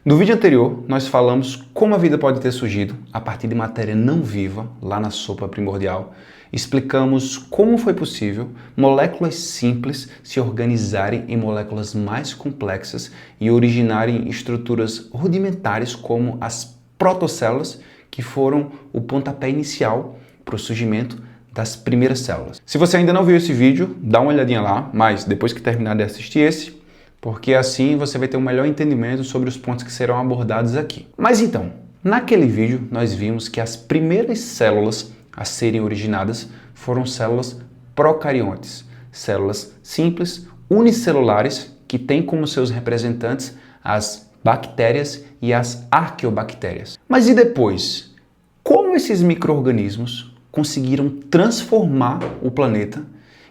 No vídeo anterior, nós falamos como a vida pode ter surgido a partir de matéria não viva, lá na sopa primordial. Explicamos como foi possível moléculas simples se organizarem em moléculas mais complexas e originarem estruturas rudimentares como as protocélulas, que foram o pontapé inicial para o surgimento das primeiras células. Se você ainda não viu esse vídeo, dá uma olhadinha lá, mas depois que terminar de assistir esse, porque assim você vai ter um melhor entendimento sobre os pontos que serão abordados aqui. Mas então, naquele vídeo nós vimos que as primeiras células a serem originadas foram células procariontes, células simples, unicelulares, que têm como seus representantes as bactérias e as arqueobactérias. Mas e depois? Como esses micro-organismos conseguiram transformar o planeta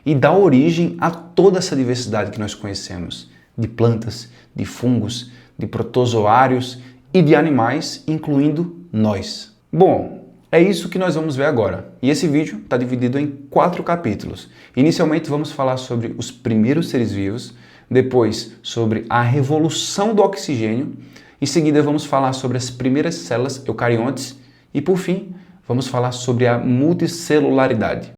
e dar origem a toda essa diversidade que nós conhecemos? De plantas, de fungos, de protozoários e de animais, incluindo nós. Bom, é isso que nós vamos ver agora. E esse vídeo está dividido em 4 capítulos. Inicialmente vamos falar sobre os primeiros seres vivos, depois sobre a revolução do oxigênio, em seguida vamos falar sobre as primeiras células eucariontes e, por fim, vamos falar sobre a multicelularidade.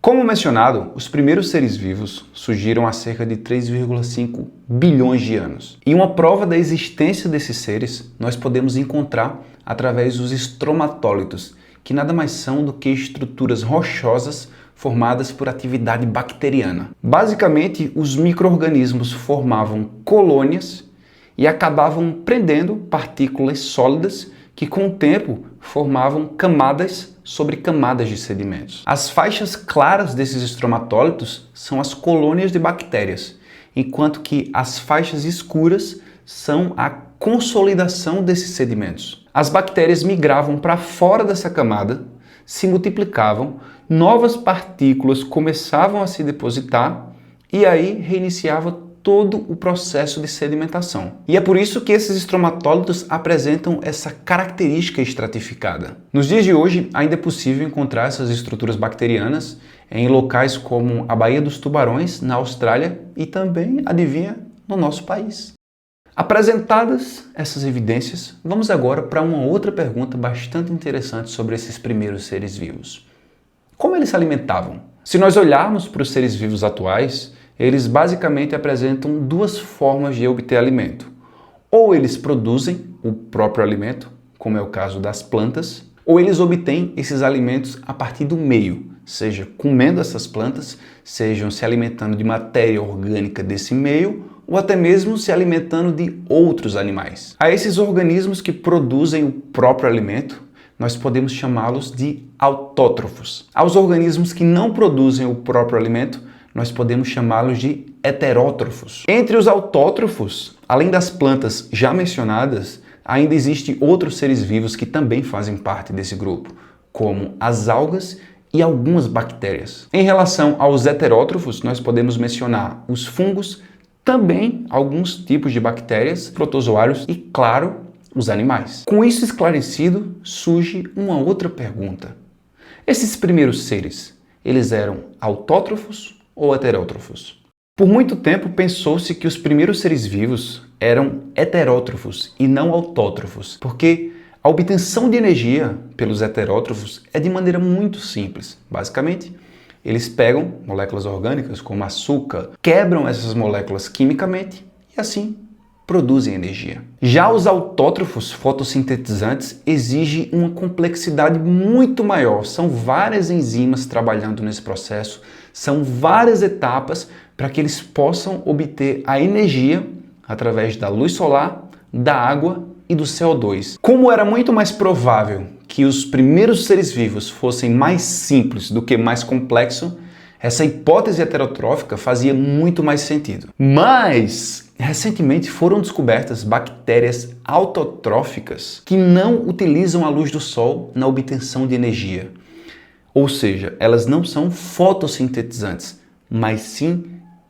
Como mencionado, os primeiros seres vivos surgiram há cerca de 3,5 bilhões de anos. E uma prova da existência desses seres nós podemos encontrar através dos estromatólitos, que nada mais são do que estruturas rochosas formadas por atividade bacteriana. Basicamente, os micro-organismos formavam colônias e acabavam prendendo partículas sólidas que, com o tempo, formavam camadas sobre camadas de sedimentos. As faixas claras desses estromatólitos são as colônias de bactérias, enquanto que as faixas escuras são a consolidação desses sedimentos. As bactérias migravam para fora dessa camada, se multiplicavam, novas partículas começavam a se depositar e aí reiniciava todo o processo de sedimentação. E é por isso que esses estromatólitos apresentam essa característica estratificada. Nos dias de hoje, ainda é possível encontrar essas estruturas bacterianas em locais como a Baía dos Tubarões, na Austrália, e também, adivinha, no nosso país. Apresentadas essas evidências, vamos agora para uma outra pergunta bastante interessante sobre esses primeiros seres vivos. Como eles se alimentavam? Se nós olharmos para os seres vivos atuais, eles basicamente apresentam 2 formas de obter alimento. Ou eles produzem o próprio alimento, como é o caso das plantas, ou eles obtêm esses alimentos a partir do meio, seja comendo essas plantas, sejam se alimentando de matéria orgânica desse meio, ou até mesmo se alimentando de outros animais. A esses organismos que produzem o próprio alimento, nós podemos chamá-los de autótrofos. Aos organismos que não produzem o próprio alimento, nós podemos chamá-los de heterótrofos. Entre os autótrofos, além das plantas já mencionadas, ainda existem outros seres vivos que também fazem parte desse grupo, como as algas e algumas bactérias. Em relação aos heterótrofos, nós podemos mencionar os fungos, também alguns tipos de bactérias, protozoários e, claro, os animais. Com isso esclarecido, surge uma outra pergunta. Esses primeiros seres, eles eram autótrofos ou heterótrofos? Por muito tempo pensou-se que os primeiros seres vivos eram heterótrofos e não autótrofos, porque a obtenção de energia pelos heterótrofos é de maneira muito simples. Basicamente, eles pegam moléculas orgânicas como açúcar, quebram essas moléculas quimicamente e assim produzem energia. Já os autótrofos fotossintetizantes exigem uma complexidade muito maior. São várias enzimas trabalhando nesse processo, são várias etapas para que eles possam obter a energia através da luz solar, da água e do CO2. Como era muito mais provável que os primeiros seres vivos fossem mais simples do que mais complexos, essa hipótese heterotrófica fazia muito mais sentido. Mas, recentemente foram descobertas bactérias autotróficas que não utilizam a luz do sol na obtenção de energia. Ou seja, elas não são fotossintetizantes, mas sim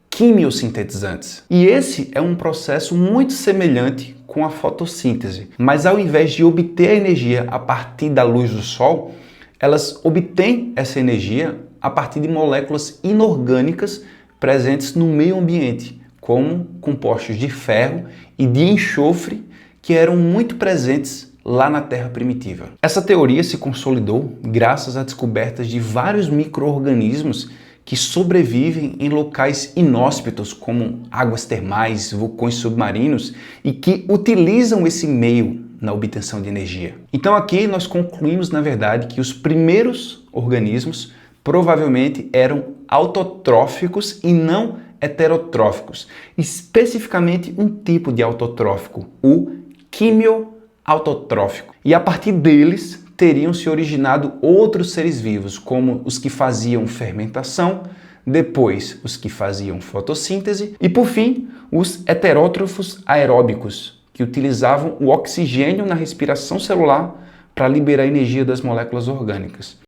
quimiosintetizantes. E esse é um processo muito semelhante com a fotossíntese, mas ao invés de obter a energia a partir da luz do sol, elas obtêm essa energia a partir de moléculas inorgânicas presentes no meio ambiente, como compostos de ferro e de enxofre que eram muito presentes lá na Terra primitiva. Essa teoria se consolidou graças a descobertas de vários micro-organismos que sobrevivem em locais inóspitos como águas termais, vulcões submarinos e que utilizam esse meio na obtenção de energia. Então aqui nós concluímos, na verdade, que os primeiros organismos provavelmente eram autotróficos e não heterotróficos, especificamente um tipo de autotrófico, o quimioautotrófico. E a partir deles teriam se originado outros seres vivos, como os que faziam fermentação, depois os que faziam fotossíntese e, por fim, os heterótrofos aeróbicos, que utilizavam o oxigênio na respiração celular para liberar a energia das moléculas orgânicas.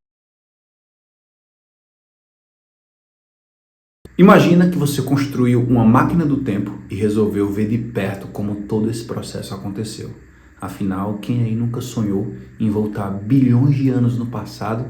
Imagina que você construiu uma máquina do tempo e resolveu ver de perto como todo esse processo aconteceu. Afinal, quem aí nunca sonhou em voltar bilhões de anos no passado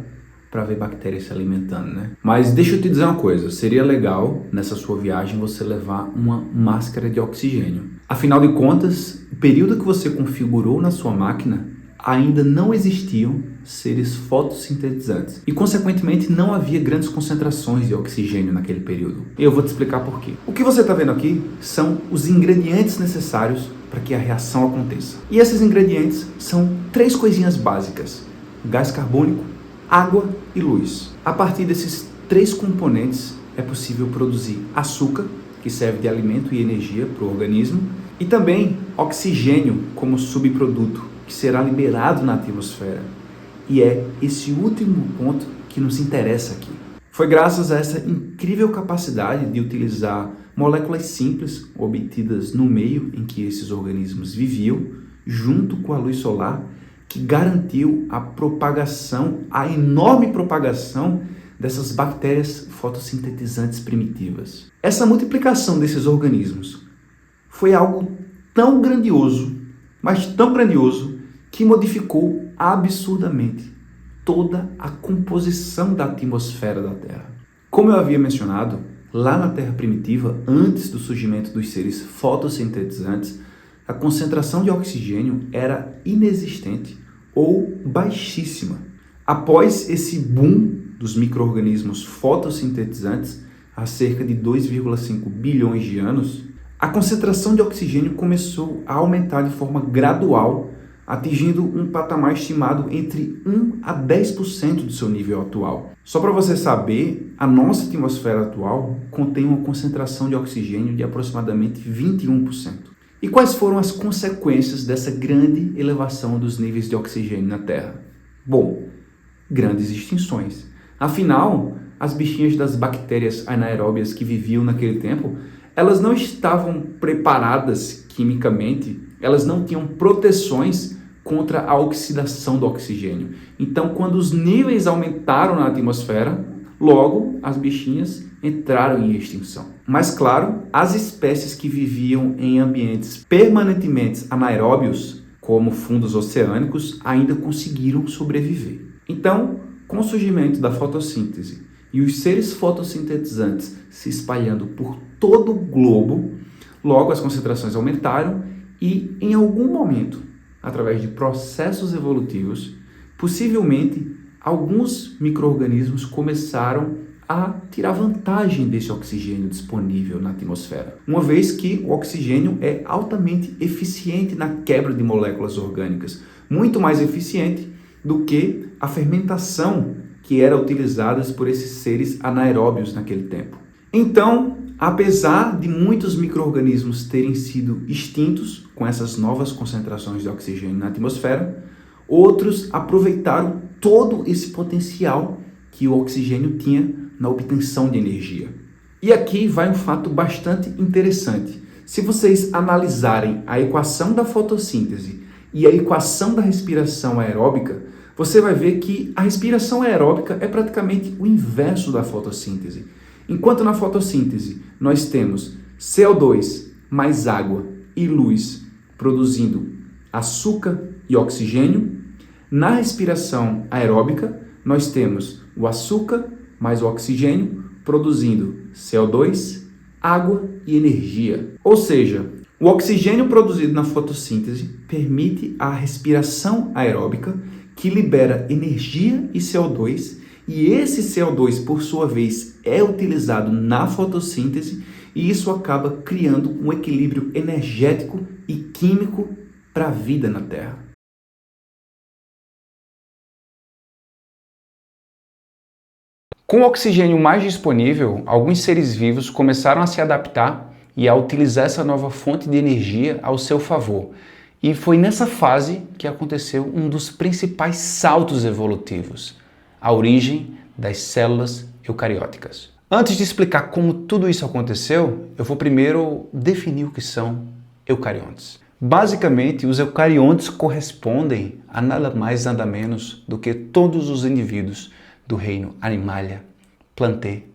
para ver bactérias se alimentando, né? Mas deixa eu te dizer uma coisa, seria legal nessa sua viagem você levar uma máscara de oxigênio. Afinal de contas, o período que você configurou na sua máquina ainda não existiam seres fotossintetizantes e, consequentemente, não havia grandes concentrações de oxigênio naquele período. E eu vou te explicar por quê. O que você está vendo aqui são os ingredientes necessários para que a reação aconteça. E esses ingredientes são 3 coisinhas básicas: gás carbônico, água e luz. A partir desses 3 componentes é possível produzir açúcar, que serve de alimento e energia para o organismo, e também oxigênio como subproduto, que será liberado na atmosfera. E é esse último ponto que nos interessa aqui. Foi graças a essa incrível capacidade de utilizar moléculas simples obtidas no meio em que esses organismos viviam, junto com a luz solar, que garantiu a propagação, a enorme propagação dessas bactérias fotossintetizantes primitivas. Essa multiplicação desses organismos foi algo tão grandioso, mas tão grandioso, que modificou absurdamente toda a composição da atmosfera da Terra. Como eu havia mencionado, lá na Terra primitiva, antes do surgimento dos seres fotossintetizantes, a concentração de oxigênio era inexistente ou baixíssima. Após esse boom dos micro-organismos fotossintetizantes, há cerca de 2,5 bilhões de anos, a concentração de oxigênio começou a aumentar de forma gradual, atingindo um patamar estimado entre 1 a 10% do seu nível atual. Só para você saber, a nossa atmosfera atual contém uma concentração de oxigênio de aproximadamente 21%. E quais foram as consequências dessa grande elevação dos níveis de oxigênio na Terra? Bom, grandes extinções. Afinal, as bichinhas das bactérias anaeróbias que viviam naquele tempo, elas não estavam preparadas quimicamente, elas não tinham proteções contra a oxidação do oxigênio. Então, quando os níveis aumentaram na atmosfera, logo as bichinhas entraram em extinção. Mas, claro, as espécies que viviam em ambientes permanentemente anaeróbios, como fundos oceânicos, ainda conseguiram sobreviver. Então, com o surgimento da fotossíntese e os seres fotossintetizantes se espalhando por todo o globo, logo as concentrações aumentaram e, em algum momento, através de processos evolutivos, possivelmente alguns micro-organismos começaram a tirar vantagem desse oxigênio disponível na atmosfera, uma vez que o oxigênio é altamente eficiente na quebra de moléculas orgânicas, muito mais eficiente do que a fermentação que era utilizada por esses seres anaeróbios naquele tempo. Então, apesar de muitos micro-organismos terem sido extintos com essas novas concentrações de oxigênio na atmosfera, outros aproveitaram todo esse potencial que o oxigênio tinha na obtenção de energia. E aqui vai um fato bastante interessante. Se vocês analisarem a equação da fotossíntese e a equação da respiração aeróbica, você vai ver que a respiração aeróbica é praticamente o inverso da fotossíntese. Enquanto na fotossíntese nós temos CO2 mais água e luz produzindo açúcar e oxigênio, na respiração aeróbica nós temos o açúcar mais o oxigênio produzindo CO2 água e energia. Ou seja, o oxigênio produzido na fotossíntese permite a respiração aeróbica, que libera energia e CO2, e esse CO2, por sua vez, é utilizado na fotossíntese, e isso acaba criando um equilíbrio energético e químico para a vida na Terra. Com o oxigênio mais disponível, alguns seres vivos começaram a se adaptar e a utilizar essa nova fonte de energia ao seu favor. E foi nessa fase que aconteceu um dos principais saltos evolutivos, a origem das células eucarióticas. Antes de explicar como tudo isso aconteceu, eu vou primeiro definir o que são eucariontes. Basicamente, os eucariontes correspondem a nada mais nada menos do que todos os indivíduos do reino Animalia, Plantae,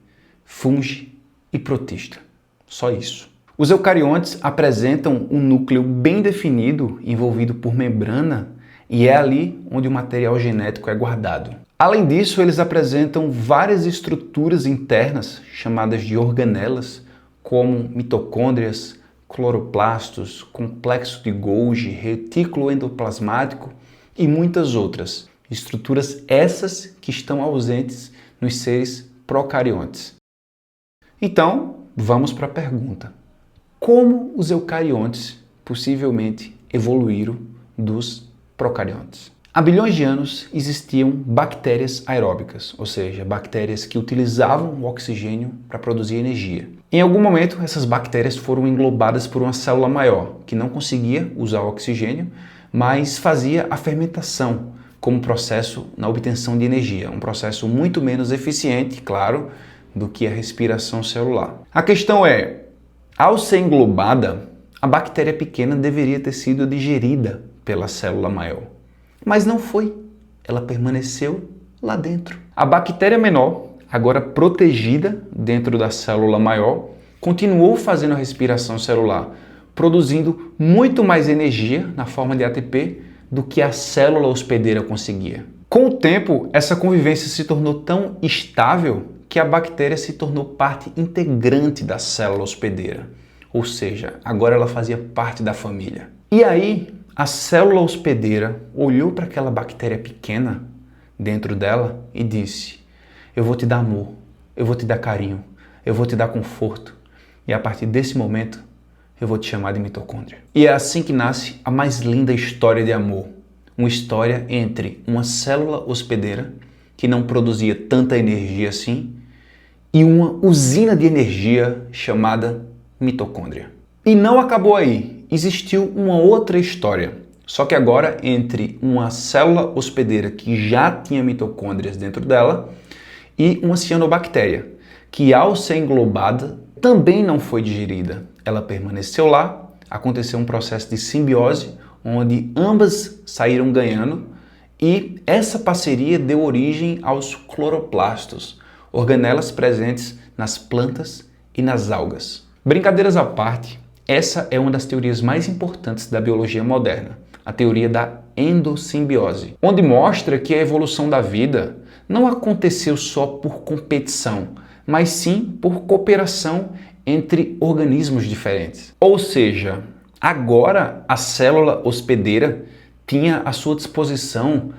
Fungi e Protista. Só isso. Os eucariontes apresentam um núcleo bem definido, envolvido por membrana, e é ali onde o material genético é guardado. Além disso, eles apresentam várias estruturas internas, chamadas de organelas, como mitocôndrias, cloroplastos, complexo de Golgi, retículo endoplasmático e muitas outras. Estruturas essas que estão ausentes nos seres procariontes. Então, vamos para a pergunta. Como os eucariontes possivelmente evoluíram dos procariontes? Há bilhões de anos existiam bactérias aeróbicas, ou seja, bactérias que utilizavam o oxigênio para produzir energia. Em algum momento, essas bactérias foram englobadas por uma célula maior, que não conseguia usar o oxigênio, mas fazia a fermentação como processo na obtenção de energia, um processo muito menos eficiente, claro, do que a respiração celular. A questão é, ao ser englobada, a bactéria pequena deveria ter sido digerida pela célula maior. Mas não foi. Ela permaneceu lá dentro. A bactéria menor, agora protegida dentro da célula maior, continuou fazendo a respiração celular, produzindo muito mais energia na forma de ATP do que a célula hospedeira conseguia. Com o tempo, essa convivência se tornou tão estável que a bactéria se tornou parte integrante da célula hospedeira. Ou seja, agora ela fazia parte da família. E aí, a célula hospedeira olhou para aquela bactéria pequena dentro dela e disse: eu vou te dar amor, eu vou te dar carinho, eu vou te dar conforto. E a partir desse momento, eu vou te chamar de mitocôndria. E é assim que nasce a mais linda história de amor. Uma história entre uma célula hospedeira, que não produzia tanta energia assim, e uma usina de energia chamada mitocôndria. E não acabou aí. Existiu uma outra história. Só que agora entre uma célula hospedeira que já tinha mitocôndrias dentro dela e uma cianobactéria, que ao ser englobada também não foi digerida. Ela permaneceu lá, aconteceu um processo de simbiose, onde ambas saíram ganhando, e essa parceria deu origem aos cloroplastos, organelas presentes nas plantas e nas algas. Brincadeiras à parte, essa é uma das teorias mais importantes da biologia moderna, a teoria da endossimbiose, onde mostra que a evolução da vida não aconteceu só por competição, mas sim por cooperação entre organismos diferentes. Ou seja, agora a célula hospedeira tinha à sua disposição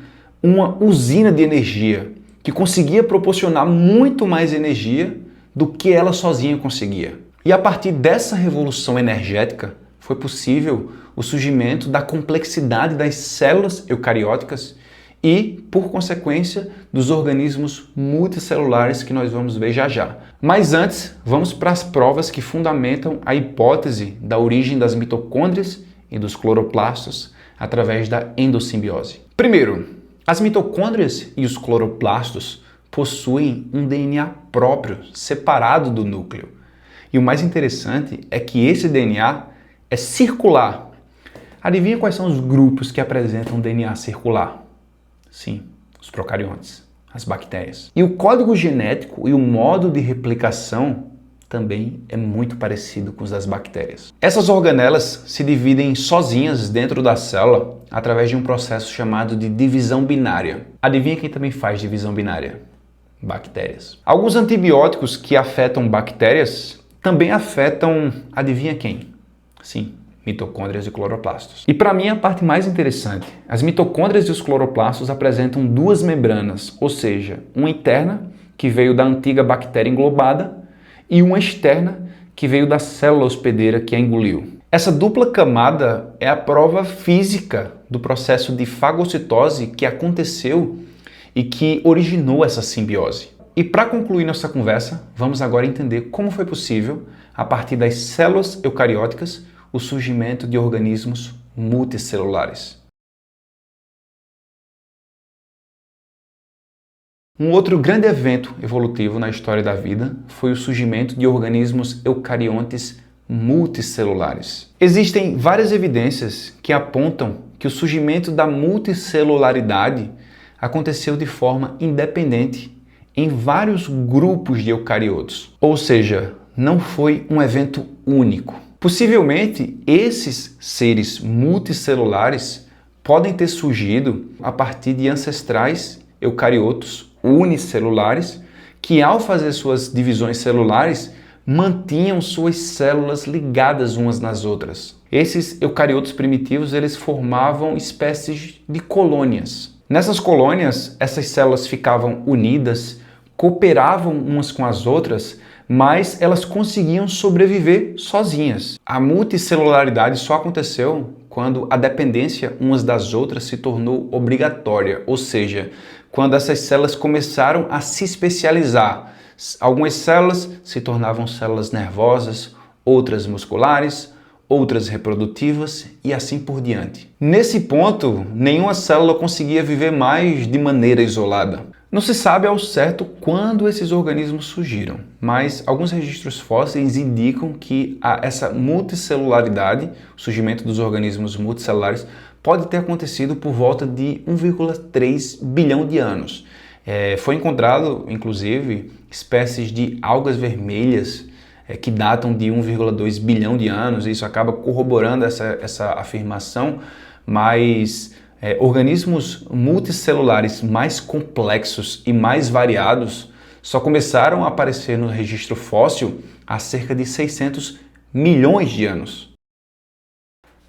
uma usina de energia que conseguia proporcionar muito mais energia do que ela sozinha conseguia. E a partir dessa revolução energética foi possível o surgimento da complexidade das células eucarióticas e, por consequência, dos organismos multicelulares que nós vamos ver já já. Mas antes, vamos para as provas que fundamentam a hipótese da origem das mitocôndrias e dos cloroplastos através da endossimbiose. Primeiro, as mitocôndrias e os cloroplastos possuem um DNA próprio, separado do núcleo. E o mais interessante é que esse DNA é circular. Adivinha quais são os grupos que apresentam DNA circular? Sim, os procariontes, as bactérias. E o código genético e o modo de replicação também é muito parecido com os das bactérias. Essas organelas se dividem sozinhas dentro da célula através de um processo chamado de divisão binária. Adivinha quem também faz divisão binária? Bactérias. Alguns antibióticos que afetam bactérias também afetam, adivinha quem? Sim, mitocôndrias e cloroplastos. E para mim a parte mais interessante, as mitocôndrias e os cloroplastos apresentam duas membranas, ou seja, uma interna, que veio da antiga bactéria englobada, e uma externa, que veio da célula hospedeira que a engoliu. Essa dupla camada é a prova física do processo de fagocitose que aconteceu e que originou essa simbiose. E para concluir nossa conversa, vamos agora entender como foi possível, a partir das células eucarióticas, o surgimento de organismos multicelulares. Um outro grande evento evolutivo na história da vida foi o surgimento de organismos eucariontes multicelulares. Existem várias evidências que apontam que o surgimento da multicelularidade aconteceu de forma independente em vários grupos de eucariotos, ou seja, não foi um evento único. Possivelmente, esses seres multicelulares podem ter surgido a partir de ancestrais eucariotos unicelulares que, ao fazer suas divisões celulares, mantinham suas células ligadas umas nas outras. Esses eucariotos primitivos, eles formavam espécies de colônias. Nessas colônias, essas células ficavam unidas, cooperavam umas com as outras, mas elas conseguiam sobreviver sozinhas. A multicelularidade só aconteceu quando a dependência umas das outras se tornou obrigatória, ou seja, quando essas células começaram a se especializar. Algumas células se tornavam células nervosas, outras musculares, outras reprodutivas e assim por diante. Nesse ponto, nenhuma célula conseguia viver mais de maneira isolada. Não se sabe ao certo quando esses organismos surgiram, mas alguns registros fósseis indicam que essa multicelularidade, o surgimento dos organismos multicelulares, pode ter acontecido por volta de 1,3 bilhão de anos. Foi encontrado, inclusive, espécies de algas vermelhas que datam de 1,2 bilhão de anos, e isso acaba corroborando essa afirmação, mas organismos multicelulares mais complexos e mais variados só começaram a aparecer no registro fóssil há cerca de 600 milhões de anos.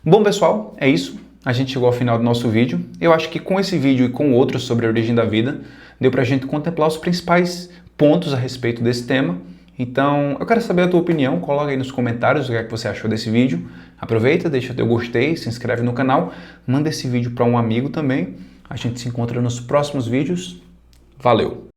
Bom, pessoal, é isso. A gente chegou ao final do nosso vídeo. Eu acho que com esse vídeo e com outros sobre a origem da vida, deu pra gente contemplar os principais pontos a respeito desse tema. Então, eu quero saber a tua opinião, coloca aí nos comentários o que é que você achou desse vídeo. Aproveita, deixa teu gostei, se inscreve no canal, manda esse vídeo para um amigo também. A gente se encontra nos próximos vídeos. Valeu!